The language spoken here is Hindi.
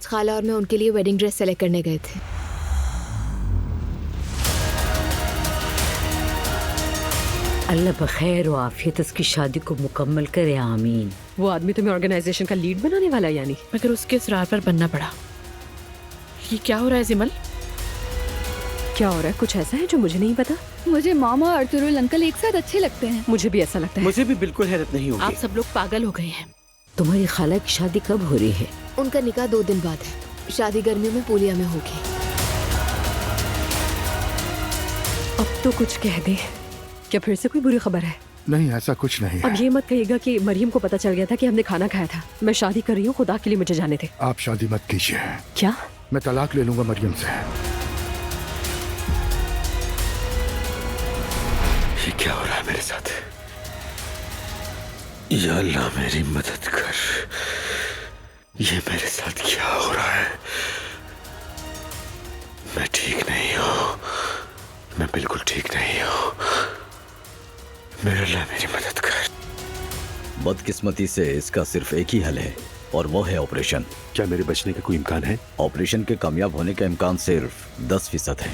आज खाला और मैं उनके लिए वेडिंग ड्रेस सेलेक्ट करने गए थे। अल्लाह बखैर व आफियत उसकी शादी को मुकम्मल करे, आमीन। वो आदमी तुम्हें ऑर्गेनाइजेशन का लीड बनाने वाला है यानी? मगर उसके इसरार पर बनना पड़ा। ये क्या हो रहा है जिमल? क्या हो रहा है? कुछ ऐसा है जो मुझे नहीं पता? मुझे मामा और तुरुल अंकल एक साथ अच्छे लगते हैं। मुझे भी ऐसा लगता है। मुझे भी बिल्कुल हैरत नहीं होगी। आप सब लोग पागल हो गए हैं। तुम्हारी खाला की शादी कब हो रही है? उनका निकाह 2 दिन बाद है। शादी गर्मियों में पूलिया में होगी। अब तो कुछ कह दे। क्या फिर से कोई बुरी खबर है? नहीं, ऐसा कुछ नहीं है। अब ये मत कहिएगा कि मरियम को पता चल गया था कि हमने खाना खाया था। मैं शादी कर रही हूँ, खुदा के लिए मुझे जाने दे। आप शादी मत कीजिए। क्या? मैं तलाक ले लूंगा मरियम से। ये क्या हो रहा है मेरे साथ? या अल्लाह मेरी मदद कर। ये मेरे साथ क्या हो रहा है? मैं ठीक नहीं हूँ। मैं बिल्कुल ठीक नहीं हूँ। मेरे अल्लाह मेरी मदद कर। बदकिस्मती से इसका सिर्फ एक ही हल है और वो है ऑपरेशन। क्या मेरे बचने का कोई इम्कान है? ऑपरेशन के कामयाब होने का इम्कान सिर्फ 10% है।